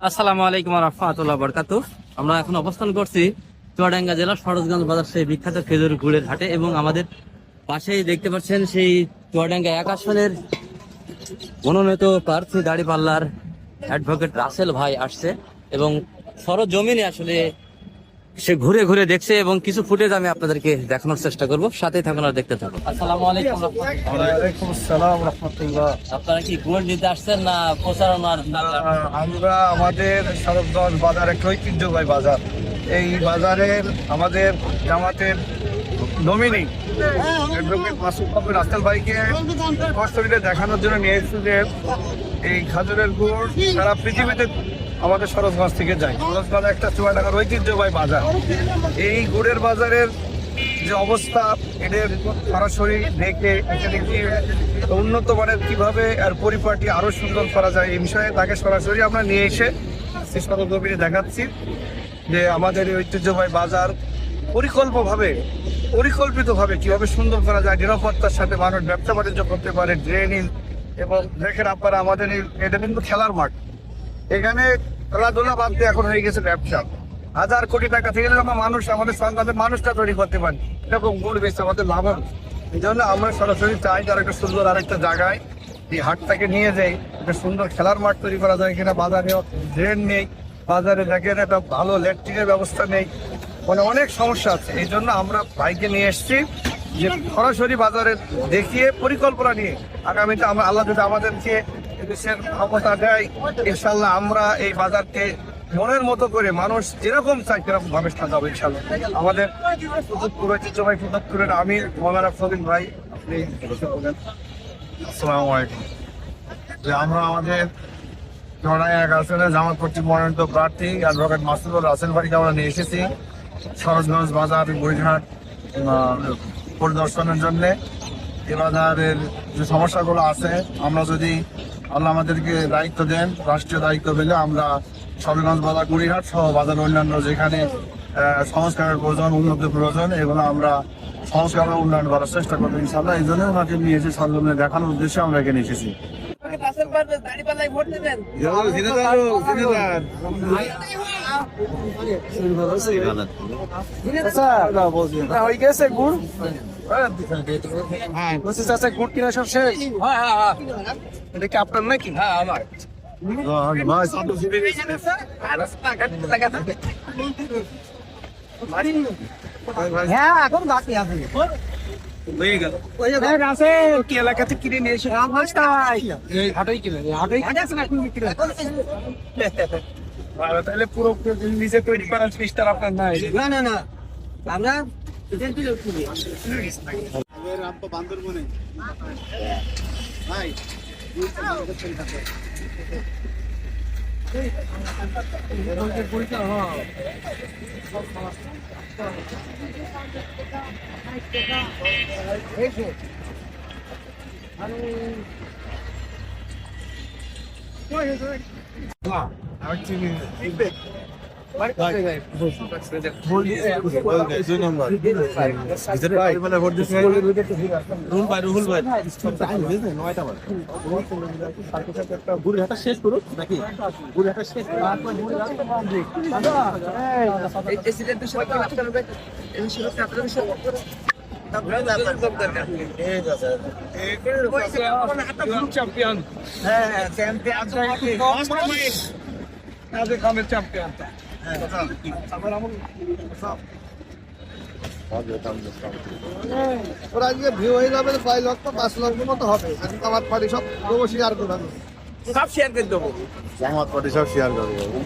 আসসালামু আলাইকুম ওয়া রাহমাতুল্লাহি ওয়া বারাকাতুহু। আমরা এখন অবস্থান করছি চুয়াডাঙ্গা জেলার সরোজগঞ্জ বাজার সেই বিখ্যাত খেজুর গুড়ের হাটে এবং আমাদের পাশেই দেখতে পাচ্ছেন সেই চুয়াডাঙ্গা ১ আসনের মনোনীত প্রার্থী দাঁড়িপাল্লার অ্যাডভোকেট রাসেল ভাই আসছে এবং সরজমিনে আসলে সে ঘুরে ঘুরে দেখছে এবং কিছু ফুটেজ আমি আপনাদেরকে দেখানোর চেষ্টা করব, সাথে থাকুন আর দেখতে থাকুন। আসসালামু আলাইকুম। ওয়ালাইকুম আসসালাম রাহমাতুল্লাহ। আপনারা কি গুড় নিতে আসছেন না প্রচারণার? আমরা আমাদের সরোজগঞ্জ বাজার একটা ঐতিহ্যবাহী বাজার। এই বাজারের আমাদের জামাতের নমিনি অ্যাডভোকেট মাসুদ বাবু রাসেল ভাইকে কষ্টে দেখানোর জন্য নিয়ে এসেছি যে এই খাজুরের গুড় সারা পৃথিবীতে আমাদের সরোজগঞ্জ থেকে যায়। সরোজগঞ্জ একটা চুয়াডাঙ্গার ঐতিহ্যবাহী বাজার। এই গুড়ের বাজারের যে অবস্থা, এদের সরাসরি দেখে উন্নত মানের কিভাবে আর পরিপাটি আরো সুন্দর করা যায় এই বিষয়ে তাকে সরাসরি আমরা নিয়ে এসে সরজমিনে দেখাচ্ছি যে আমাদের এই ঐতিহ্যবাহী বাজার পরিকল্পিতভাবে কিভাবে সুন্দর করা যায়, নিরাপত্তার সাথে মানুষ ব্যবসা বাণিজ্য করতে পারে, ড্রেনিং। এবং দেখেন আপনারা আমাদের এটা কিন্তু খেলার মাঠ, এখানে খেলাধুলা বাদ দিয়ে এখন হয়ে গেছে ব্যবসা। হাজার কোটি টাকা থেকে আমরা মানুষ আমাদের সন্তানদের মানুষটা তৈরি করতে পারি, এরকম গুড় বেশি আমাদের লাভ হবে। এই জন্য আমরা সরাসরি চাই যার একটা সুন্দর আরেকটা জায়গায় এই হাটটাকে নিয়ে যাই, একটা সুন্দর খেলার মাঠ তৈরি করা যায় কিনা। বাজারে ড্রেন নেই, বাজারে দেখেন একটা ভালো ল্যাট্রিনের ব্যবস্থা নেই, মানে অনেক সমস্যা আছে। এই জন্য আমরা ভাইকে নিয়ে এসেছি যে সরাসরি বাজারে দেখিয়ে পরিকল্পনা নিয়ে আগামীতে আমরা আল্লাহ যদি আমাদেরকে দেশের ক্ষমতা দেয়, ইনশাল্লাহ আমরা এই বাজারকে মনের মতো করে মানুষ যেরকম চাই সেরকম ভাবে সাজাবো ইনশাল্লাহ। আমাদের ঐতিহ্যবাহী ফুটবলের আমি মৌলানা ফরিদ ভাই, আপনি আসসালামু আলাইকুম। যে আমরা আমাদের চুয়াডাঙ্গা ১ আসনের জামাত কর্তৃক মনোনীত প্রার্থী অ্যাডভোকেট মাসুদ রাসেল ভাইকে আমরা নিয়ে এসেছি সরোজগঞ্জ বাজার বৈরহাট পরিদর্শনের জন্য। এ বাজারের যে সমস্যাগুলো আছে, আমরা যদি আল্লাহ আমাদেরকে দায়িত্ব দেন, রাষ্ট্রীয় দায়িত্ব পেলে আমরা সরোজগঞ্জ বাজার গুড়িহাট সহ বাজার অন্যান্য যেখানে সংস্কারের প্রয়োজন, উন্নতির প্রয়োজন, এগুলো আমরা সংস্কার উন্নয়ন করার চেষ্টা করবো ইনশাল্লাহ। এই জন্য ওনাকে নিয়ে এসে সরজমিনে দেখানোর উদ্দেশ্যে আমরা এখানে এসেছি। গুড় কিনা সব শেষ? এটা কি আপনার নাকি? হ্যাঁ আমার। হ্যাঁ এখন বাকি আছে কি এলাকাতে কিনে নিয়ে এসে হাটই কিনে তাহলে পুরো নিজে তৈরি করার চেষ্টা আপনার নাই? না না না, আমরা বান্দরবনে ভাই শেষ করুন নাকি? চ্যাম্পিয়ন, হ্যাঁ চ্যাম্পিয়ন। ওরা আজকে ভিউ হয়ে যাবে 5 লক্ষ 5 লক্ষ মতো হবে। আমার পার্টি সব শেয়ার করে দেবো, সব শেয়ার করে দেবো, আমার পার্টি সব শেয়ার করে দেবো।